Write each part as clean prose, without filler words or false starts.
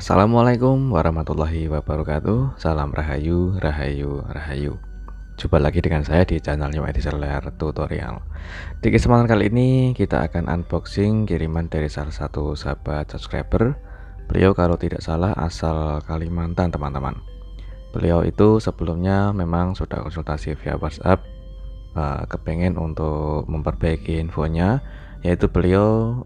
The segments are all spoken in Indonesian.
Assalamualaikum warahmatullahi wabarakatuh. Salam rahayu, rahayu, rahayu. Jumpa lagi dengan saya di channelnya YT Seller Tutorial. Di kesempatan kali ini kita akan unboxing kiriman dari salah satu sahabat subscriber. Beliau kalau tidak salah asal Kalimantan, teman-teman. Beliau itu sebelumnya memang sudah konsultasi via WhatsApp, kepengen untuk memperbaiki infonya, yaitu beliau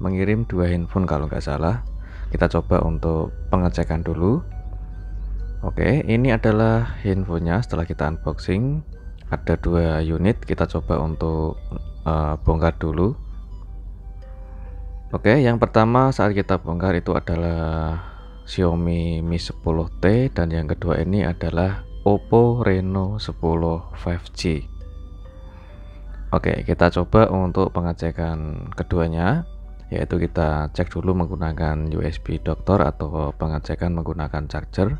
mengirim 2 handphone kalau nggak salah. Kita coba untuk pengecekan dulu. Oke, ini adalah handphonenya. Setelah kita unboxing, ada 2 unit. Kita coba untuk bongkar dulu. Oke, yang pertama saat kita bongkar itu adalah Xiaomi Mi 10T, dan yang kedua ini adalah Oppo Reno 10 5G. Oke, kita coba untuk pengecekan keduanya, yaitu kita cek dulu menggunakan USB doktor atau pengecekan menggunakan charger.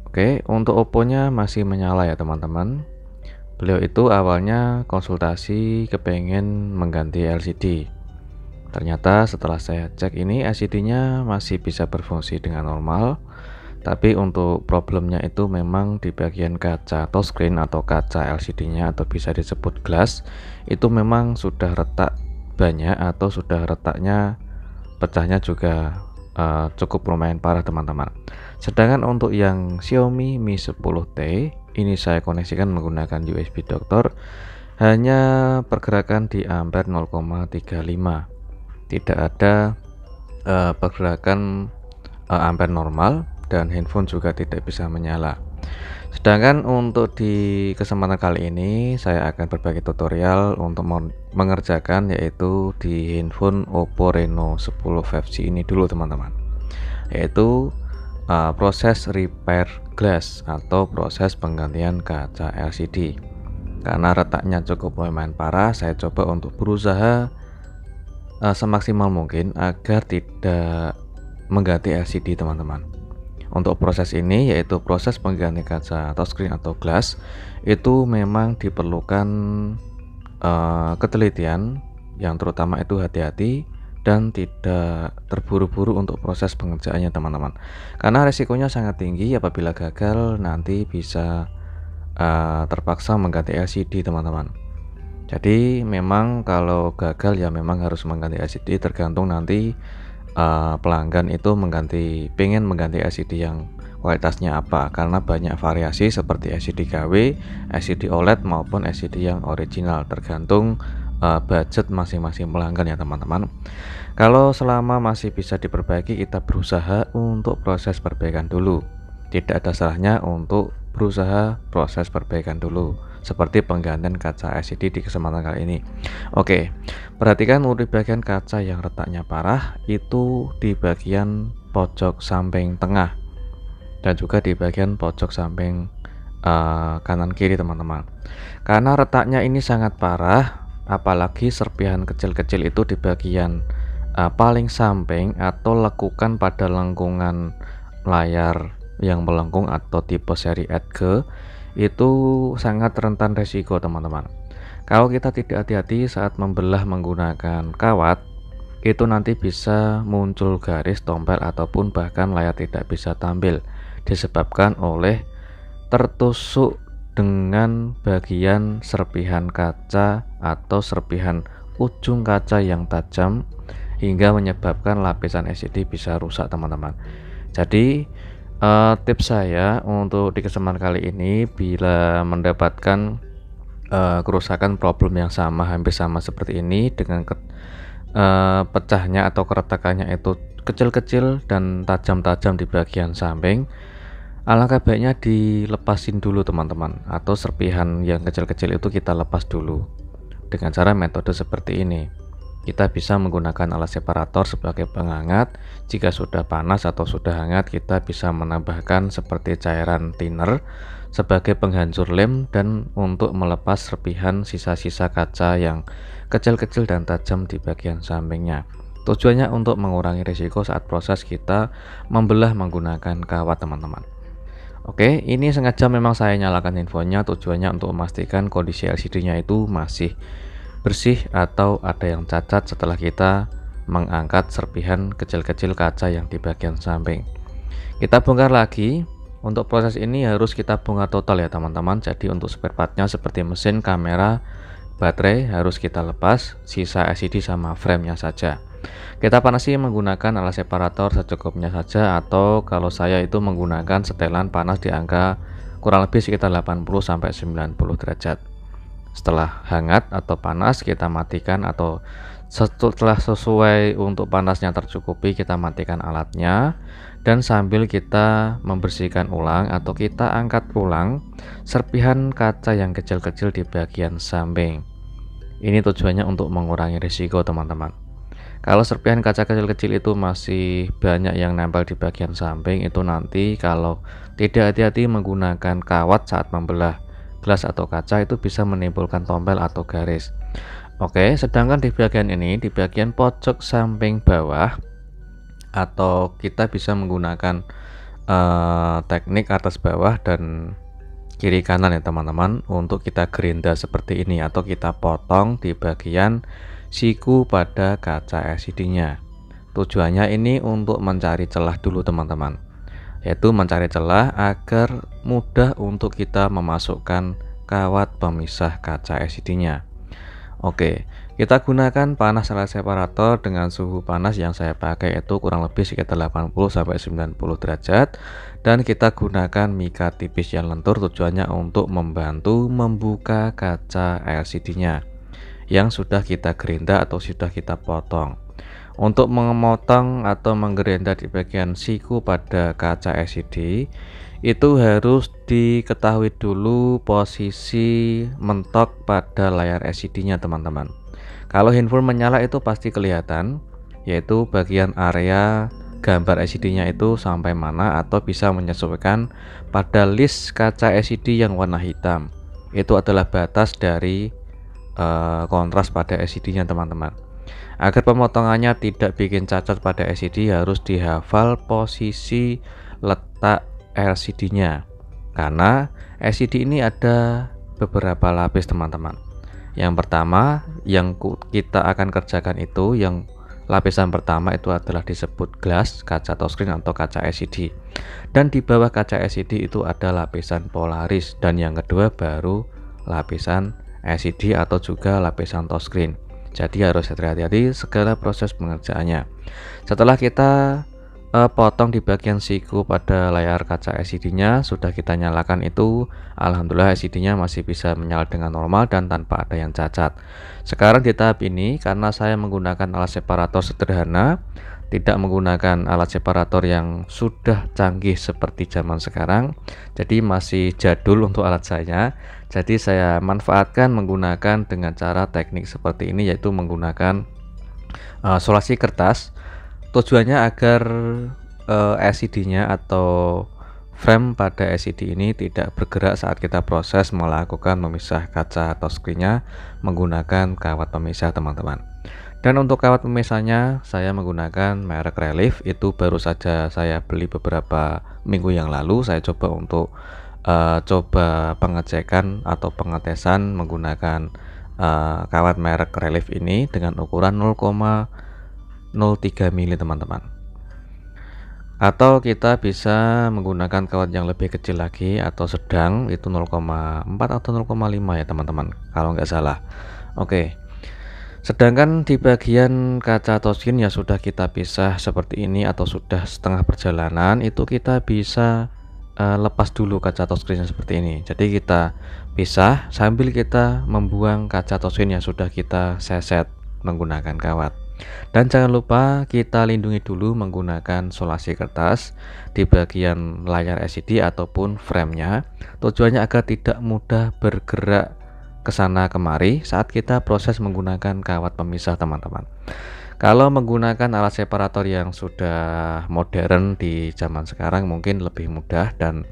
Oke, untuk Oppo-nya masih menyala ya teman-teman. Beliau itu awalnya konsultasi kepengen mengganti LCD. Ternyata setelah saya cek ini LCD-nya masih bisa berfungsi dengan normal. Tapi untuk problemnya itu memang di bagian kaca touchscreen atau kaca LCD-nya atau bisa disebut glass, itu memang sudah retak banyak atau sudah retaknya pecahnya juga cukup lumayan parah teman-teman. Sedangkan untuk yang Xiaomi Mi 10T ini saya koneksikan menggunakan USB doktor, hanya pergerakan di ampere 0,35, tidak ada pergerakan ampere normal, dan handphone juga tidak bisa menyala. Sedangkan untuk di kesempatan kali ini saya akan berbagi tutorial untuk mengerjakan, yaitu di handphone Oppo Reno 10 5G ini dulu teman-teman, yaitu proses repair glass atau proses penggantian kaca LCD. Karena retaknya cukup lumayan parah, saya coba untuk berusaha semaksimal mungkin agar tidak mengganti LCD teman-teman. Untuk proses ini, yaitu proses pengganti kaca touchscreen atau glass, itu memang diperlukan ketelitian yang terutama itu hati-hati dan tidak terburu-buru untuk proses pengerjaannya teman-teman, karena resikonya sangat tinggi. Apabila gagal nanti bisa terpaksa mengganti LCD teman-teman. Jadi memang kalau gagal ya memang harus mengganti LCD, tergantung nanti pelanggan itu pengen mengganti LCD yang kualitasnya apa, karena banyak variasi seperti LCD KW, LCD OLED maupun LCD yang original, tergantung budget masing-masing pelanggan ya teman-teman. Kalau selama masih bisa diperbaiki, kita berusaha untuk proses perbaikan dulu. Tidak ada salahnya untuk berusaha proses perbaikan dulu, seperti penggantian kaca LCD di kesempatan kali ini. Oke, perhatikan untuk di bagian kaca yang retaknya parah itu di bagian pojok samping tengah dan juga di bagian pojok samping kanan kiri teman-teman. Karena retaknya ini sangat parah, apalagi serpihan kecil-kecil itu di bagian paling samping atau lekukan pada lengkungan layar yang melengkung atau tipe seri Edge, itu sangat rentan resiko teman-teman. Kalau kita tidak hati-hati saat membelah menggunakan kawat, itu nanti bisa muncul garis tompel ataupun bahkan layar tidak bisa tampil, disebabkan oleh tertusuk dengan bagian serpihan kaca atau serpihan ujung kaca yang tajam, hingga menyebabkan lapisan LCD bisa rusak teman-teman. Jadi tips saya untuk di kesempatan kali ini, bila mendapatkan kerusakan problem yang sama, hampir sama seperti ini, dengan pecahnya atau keretakannya itu kecil-kecil dan tajam-tajam di bagian samping, alangkah baiknya dilepasin dulu teman-teman, atau serpihan yang kecil-kecil itu kita lepas dulu dengan cara metode seperti ini. Kita bisa menggunakan alat separator sebagai penghangat. Jika sudah panas atau sudah hangat, kita bisa menambahkan seperti cairan thinner sebagai penghancur lem dan untuk melepas serpihan sisa-sisa kaca yang kecil-kecil dan tajam di bagian sampingnya. Tujuannya untuk mengurangi risiko saat proses kita membelah menggunakan kawat teman-teman. Oke, ini sengaja memang saya nyalakan handphonenya, tujuannya untuk memastikan kondisi LCD-nya itu masih bersih atau ada yang cacat setelah kita mengangkat serpihan kecil-kecil kaca yang di bagian samping. Kita bongkar lagi. Untuk proses ini harus kita bongkar total ya teman-teman. Jadi untuk spare partnya seperti mesin, kamera, baterai harus kita lepas, sisa LCD sama framenya saja. Kita panasi menggunakan alat separator secukupnya saja, atau kalau saya itu menggunakan setelan panas di angka kurang lebih sekitar 80-90 derajat. Setelah hangat atau panas kita matikan, atau setelah sesuai untuk panasnya tercukupi kita matikan alatnya, dan sambil kita membersihkan ulang atau kita angkat ulang serpihan kaca yang kecil-kecil di bagian samping. Ini tujuannya untuk mengurangi risiko teman-teman. Kalau serpihan kaca kecil-kecil itu masih banyak yang nempel di bagian samping, itu nanti kalau tidak hati-hati menggunakan kawat saat membelah gelas atau kaca itu bisa menimbulkan tompel atau garis. Oke, sedangkan di bagian ini, di bagian pojok samping bawah, atau kita bisa menggunakan teknik atas bawah dan kiri kanan ya teman-teman, untuk kita gerinda seperti ini atau kita potong di bagian siku pada kaca LCD-nya. Tujuannya ini untuk mencari celah dulu teman-teman, yaitu mencari celah agar mudah untuk kita memasukkan kawat pemisah kaca LCD-nya. Oke, kita gunakan panas alat separator dengan suhu panas yang saya pakai itu kurang lebih sekitar 80-90 derajat, dan kita gunakan mika tipis yang lentur, tujuannya untuk membantu membuka kaca LCD-nya yang sudah kita gerinda atau sudah kita potong. Untuk memotong atau menggerinda di bagian siku pada kaca LCD itu harus diketahui dulu posisi mentok pada layar LCD-nya teman-teman. Kalau handphone menyala itu pasti kelihatan, yaitu bagian area gambar LCD-nya itu sampai mana, atau bisa menyesuaikan pada list kaca LCD yang warna hitam. Itu adalah batas dari kontras pada LCD-nya teman-teman. Agar pemotongannya tidak bikin cacat pada LCD, harus dihafal posisi letak LCD-nya, karena LCD ini ada beberapa lapis teman-teman. Yang pertama yang kita akan kerjakan itu, yang lapisan pertama itu adalah disebut glass, kaca touchscreen atau kaca LCD, dan di bawah kaca LCD itu ada lapisan polaris, dan yang kedua baru lapisan LCD atau juga lapisan touchscreen. Jadi harus hati-hati segala proses pengerjaannya. Setelah kita potong di bagian siku pada layar kaca LCD-nya, sudah kita nyalakan itu, alhamdulillah LCD-nya masih bisa menyala dengan normal dan tanpa ada yang cacat. Sekarang di tahap ini, karena saya menggunakan alat separator sederhana, tidak menggunakan alat separator yang sudah canggih seperti zaman sekarang, jadi masih jadul untuk alat saya. Jadi saya manfaatkan menggunakan dengan cara teknik seperti ini, yaitu menggunakan solasi kertas. Tujuannya agar LCD-nya atau frame pada LCD ini tidak bergerak saat kita proses melakukan memisah kaca touchscreen-nya menggunakan kawat pemisah teman-teman. Dan untuk kawat pemisahnya saya menggunakan merek Relief, itu baru saja saya beli beberapa minggu yang lalu. Saya coba untuk coba pengecekan atau pengetesan menggunakan kawat merek Relief ini dengan ukuran 0,03 mili teman-teman, atau kita bisa menggunakan kawat yang lebih kecil lagi atau sedang, itu 0,4 atau 0,5 ya teman-teman kalau nggak salah. Oke, sedangkan di bagian kaca touchscreen ya sudah kita pisah seperti ini, atau sudah setengah perjalanan itu kita bisa lepas dulu kaca touchscreen seperti ini. Jadi kita pisah sambil kita membuang kaca touchscreen yang sudah kita seset menggunakan kawat. Dan jangan lupa kita lindungi dulu menggunakan solasi kertas di bagian layar LCD ataupun framenya, tujuannya agar tidak mudah bergerak ke sana kemari saat kita proses menggunakan kawat pemisah teman-teman. Kalau menggunakan alat separator yang sudah modern di zaman sekarang mungkin lebih mudah dan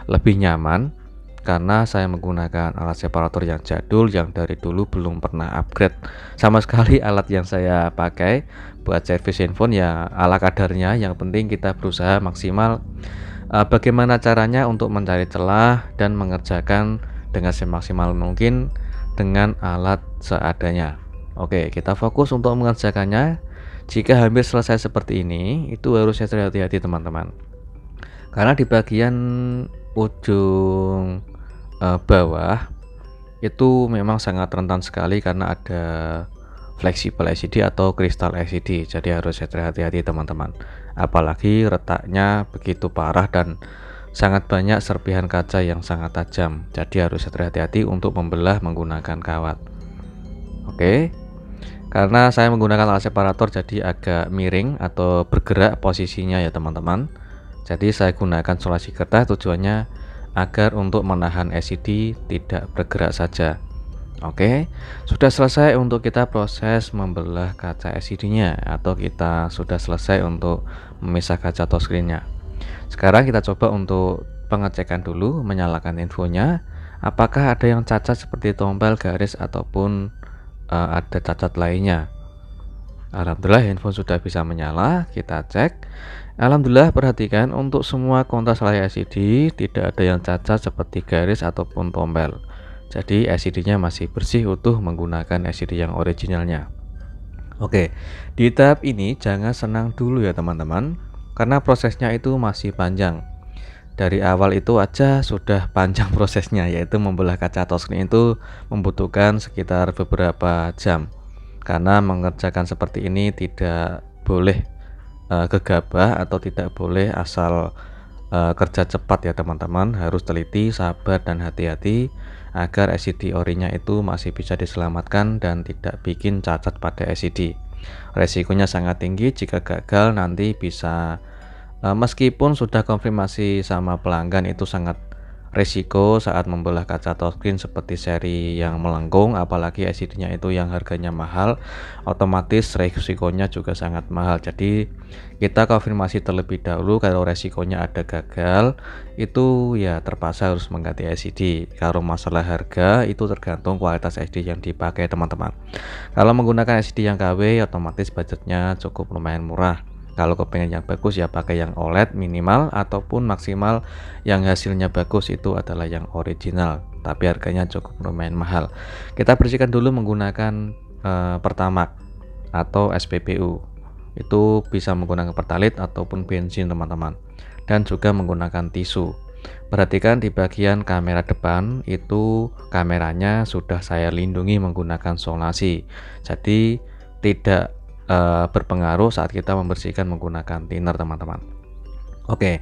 lebih nyaman, karena saya menggunakan alat separator yang jadul yang dari dulu belum pernah upgrade sama sekali. Alat yang saya pakai buat servis handphone ya ala kadarnya, yang penting kita berusaha maksimal bagaimana caranya untuk mencari celah dan mengerjakan dengan semaksimal mungkin dengan alat seadanya. Oke, kita fokus untuk mengerjakannya. Jika hampir selesai seperti ini, itu harus hati-hati teman-teman. Karena di bagian ujung bawah itu memang sangat rentan sekali karena ada fleksibel LCD atau kristal LCD. Jadi harus hati-hati teman-teman. Apalagi retaknya begitu parah dan sangat banyak serpihan kaca yang sangat tajam. Jadi harus hati-hati untuk membelah menggunakan kawat. Oke. Karena saya menggunakan alat separator jadi agak miring atau bergerak posisinya ya teman-teman. Jadi saya gunakan solasi kertas tujuannya agar untuk menahan LCD tidak bergerak saja. Oke, sudah selesai untuk kita proses membelah kaca LCD-nya atau kita sudah selesai untuk memisah kaca touchscreen-nya. Sekarang kita coba untuk pengecekan dulu, menyalakan infonya. Apakah ada yang cacat seperti tombol, garis ataupun ada cacat lainnya. Alhamdulillah handphone sudah bisa menyala. Kita cek. Alhamdulillah, perhatikan untuk semua kontak layar LCD tidak ada yang cacat seperti garis ataupun tombol. Jadi LCD-nya masih bersih utuh menggunakan LCD yang originalnya. Oke, di tahap ini jangan senang dulu ya teman-teman, karena prosesnya itu masih panjang. Dari awal itu aja sudah panjang prosesnya, yaitu membelah kaca touchscreen itu membutuhkan sekitar beberapa jam. Karena mengerjakan seperti ini tidak boleh gegabah atau tidak boleh asal kerja cepat ya teman-teman, harus teliti, sabar dan hati-hati agar LCD orinya itu masih bisa diselamatkan dan tidak bikin cacat pada LCD. Resikonya sangat tinggi, jika gagal nanti bisa meskipun sudah konfirmasi sama pelanggan itu sangat resiko saat membelah kaca touchscreen seperti seri yang melengkung, apalagi LCD-nya itu yang harganya mahal, otomatis resikonya juga sangat mahal. Jadi kita konfirmasi terlebih dahulu, kalau resikonya ada gagal itu ya terpaksa harus mengganti LCD. Kalau masalah harga itu tergantung kualitas LCD yang dipakai teman-teman. Kalau menggunakan LCD yang KW otomatis budgetnya cukup lumayan murah. Kalau kepengen yang bagus ya pakai yang OLED minimal ataupun maksimal yang hasilnya bagus itu adalah yang original, tapi harganya cukup lumayan mahal. Kita bersihkan dulu menggunakan Pertamax atau SPBU. Itu bisa menggunakan Pertalite ataupun bensin teman-teman, dan juga menggunakan tisu. Perhatikan di bagian kamera depan itu kameranya sudah saya lindungi menggunakan solasi, jadi tidak berpengaruh saat kita membersihkan menggunakan thinner teman-teman. Oke,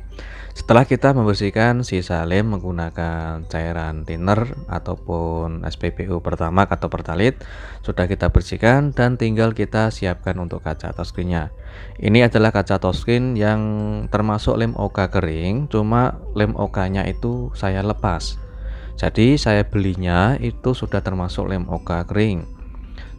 setelah kita membersihkan sisa lem menggunakan cairan thinner ataupun SPBU Pertamax atau Pertalite, sudah kita bersihkan dan tinggal kita siapkan untuk kaca touchscreen-nya. Ini adalah kaca touchscreen yang termasuk lem OK kering, cuma lem OK-nya itu saya lepas. Jadi saya belinya itu sudah termasuk lem OK kering.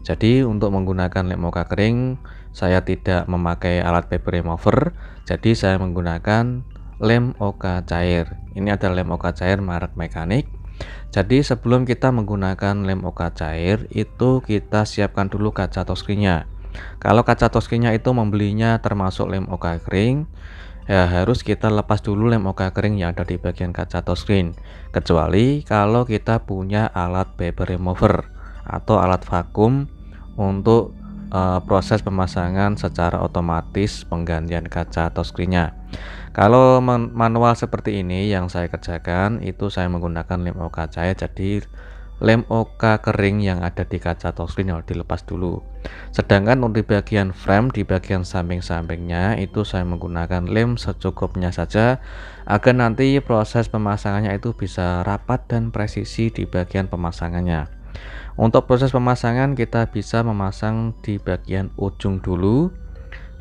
Jadi untuk menggunakan lem OK kering saya tidak memakai alat paper remover, jadi saya menggunakan lem OK cair. Ini adalah lem OK cair merek mekanik. Jadi sebelum kita menggunakan lem OK cair itu kita siapkan dulu kaca touchscreen-nya. Kalau kaca touchscreen-nya itu membelinya termasuk lem OK kering, ya harus kita lepas dulu lem OK kering yang ada di bagian kaca touchscreen. Kecuali kalau kita punya alat paper remover atau alat vakum untuk proses pemasangan secara otomatis penggantian kaca touchscreen-nya. Kalau manual seperti ini yang saya kerjakan itu saya menggunakan lem OK cair, jadi lem OK kering yang ada di kaca touchscreen harus dilepas dulu. Sedangkan untuk di bagian frame, di bagian samping-sampingnya itu saya menggunakan lem secukupnya saja agar nanti proses pemasangannya itu bisa rapat dan presisi di bagian pemasangannya. Untuk proses pemasangan kita bisa memasang di bagian ujung dulu.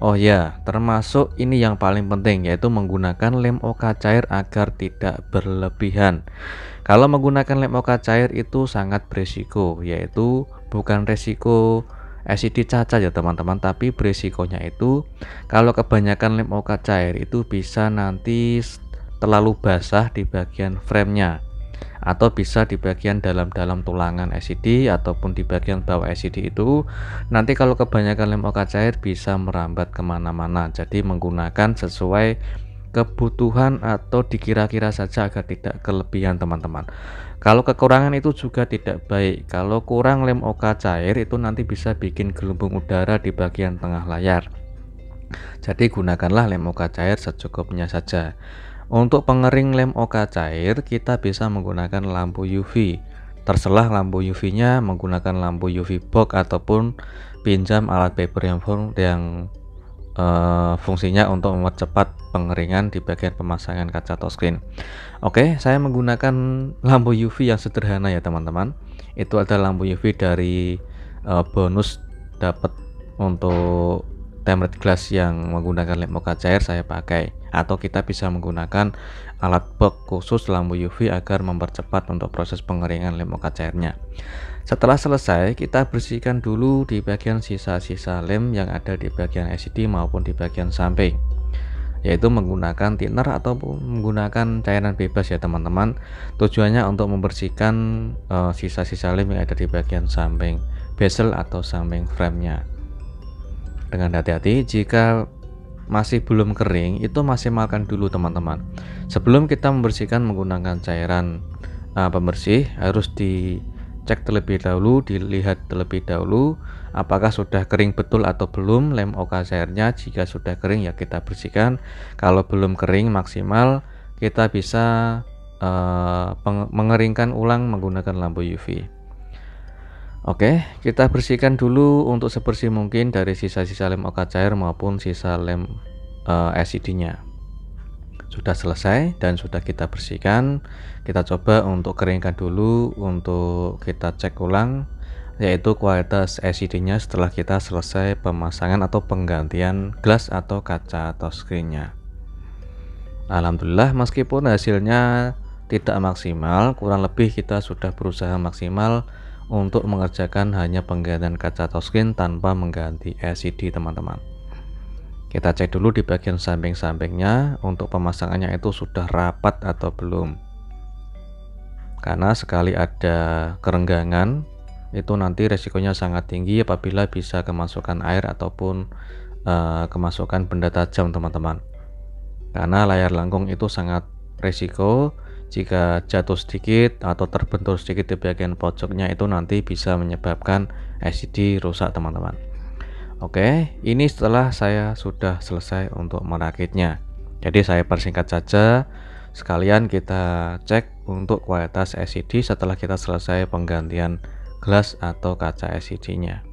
Oh ya, termasuk ini yang paling penting, yaitu menggunakan lem OK cair agar tidak berlebihan. Kalau menggunakan lem OK cair itu sangat berisiko, yaitu bukan resiko LCD cacat ya teman-teman, tapi berisikonya itu kalau kebanyakan lem OK cair itu bisa nanti terlalu basah di bagian framenya, atau bisa di bagian dalam-dalam tulangan LCD ataupun di bagian bawah LCD itu nanti kalau kebanyakan lem OK cair bisa merambat kemana-mana. Jadi menggunakan sesuai kebutuhan atau dikira-kira saja agar tidak kelebihan teman-teman. Kalau kekurangan itu juga tidak baik. Kalau kurang lem OK cair itu nanti bisa bikin gelembung udara di bagian tengah layar. Jadi gunakanlah lem OK cair secukupnya saja. Untuk pengering lem OK cair kita bisa menggunakan lampu UV. Terserah lampu UV-nya menggunakan lampu UV box ataupun pinjam alat paper yang fungsinya untuk mempercepat pengeringan di bagian pemasangan kaca touchscreen. Oke, saya menggunakan lampu UV yang sederhana ya teman-teman. Itu adalah lampu UV dari bonus dapat untuk tempered glass yang menggunakan lem OK cair saya pakai, atau kita bisa menggunakan alat box khusus lampu UV agar mempercepat untuk proses pengeringan lem OK cairnya. Setelah selesai, kita bersihkan dulu di bagian sisa-sisa lem yang ada di bagian LCD maupun di bagian samping, yaitu menggunakan thinner ataupun menggunakan cairan bebas ya teman-teman. Tujuannya untuk membersihkan sisa-sisa lem yang ada di bagian samping bezel atau samping framenya. Dengan hati-hati, jika masih belum kering itu maksimalkan dulu teman-teman. Sebelum kita membersihkan menggunakan cairan pembersih, harus dicek terlebih dahulu, dilihat terlebih dahulu apakah sudah kering betul atau belum lem OK cairnya. Jika sudah kering ya kita bersihkan, kalau belum kering maksimal kita bisa mengeringkan ulang menggunakan lampu UV. Oke, kita bersihkan dulu untuk sebersih mungkin dari sisa-sisa lem OK cair maupun sisa lem LCD-nya. Sudah selesai dan sudah kita bersihkan, kita coba untuk keringkan dulu untuk kita cek ulang, yaitu kualitas LCD-nya setelah kita selesai pemasangan atau penggantian gelas atau kaca touchscreen-nya. Alhamdulillah, meskipun hasilnya tidak maksimal, kurang lebih kita sudah berusaha maksimal untuk mengerjakan hanya penggantian kaca touchscreen tanpa mengganti LCD teman-teman. Kita cek dulu di bagian samping-sampingnya untuk pemasangannya itu sudah rapat atau belum, karena sekali ada kerenggangan itu nanti resikonya sangat tinggi apabila bisa kemasukan air ataupun kemasukan benda tajam teman-teman, karena layar langkung itu sangat resiko. Jika jatuh sedikit atau terbentur sedikit di bagian pojoknya itu nanti bisa menyebabkan LCD rusak teman-teman. Oke, ini setelah saya sudah selesai untuk merakitnya. Jadi saya persingkat saja, sekalian kita cek untuk kualitas LCD setelah kita selesai penggantian gelas atau kaca LCD-nya.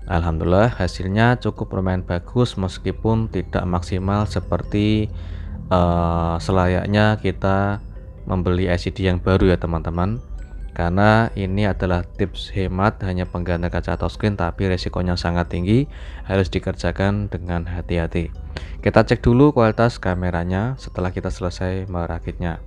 Alhamdulillah hasilnya cukup lumayan bagus meskipun tidak maksimal seperti selayaknya kita membeli LCD yang baru ya teman-teman, karena ini adalah tips hemat hanya pengganti kaca touchscreen tapi resikonya sangat tinggi, harus dikerjakan dengan hati-hati. Kita cek dulu kualitas kameranya setelah kita selesai merakitnya.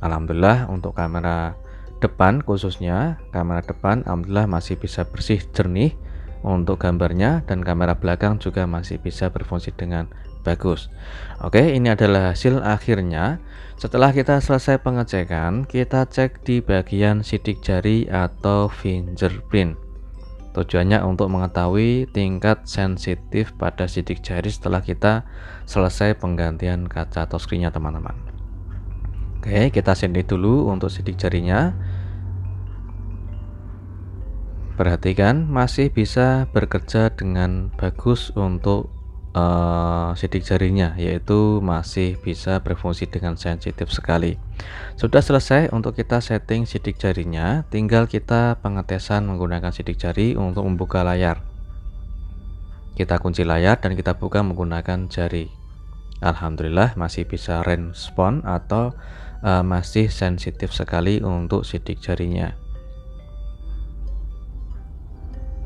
Alhamdulillah untuk kamera depan, khususnya kamera depan, alhamdulillah masih bisa bersih jernih untuk gambarnya, dan kamera belakang juga masih bisa berfungsi dengan bagus. Oke, ini adalah hasil akhirnya. Setelah kita selesai pengecekan, kita cek di bagian sidik jari atau fingerprint. Tujuannya untuk mengetahui tingkat sensitif pada sidik jari setelah kita selesai penggantian kaca touchscreen-nya teman-teman. Oke, kita sidik dulu untuk sidik jarinya. Perhatikan masih bisa bekerja dengan bagus untuk sidik jarinya, yaitu masih bisa berfungsi dengan sensitif sekali. Sudah selesai untuk kita setting sidik jarinya, tinggal kita pengetesan menggunakan sidik jari untuk membuka layar. Kita kunci layar dan kita buka menggunakan jari. Alhamdulillah masih bisa respon atau masih sensitif sekali untuk sidik jarinya.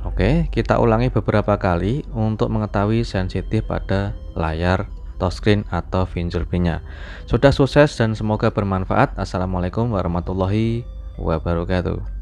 Oke, kita ulangi beberapa kali untuk mengetahui sensitif pada layar touchscreen atau fingerprint-nya. Sudah sukses dan semoga bermanfaat. Assalamualaikum warahmatullahi wabarakatuh.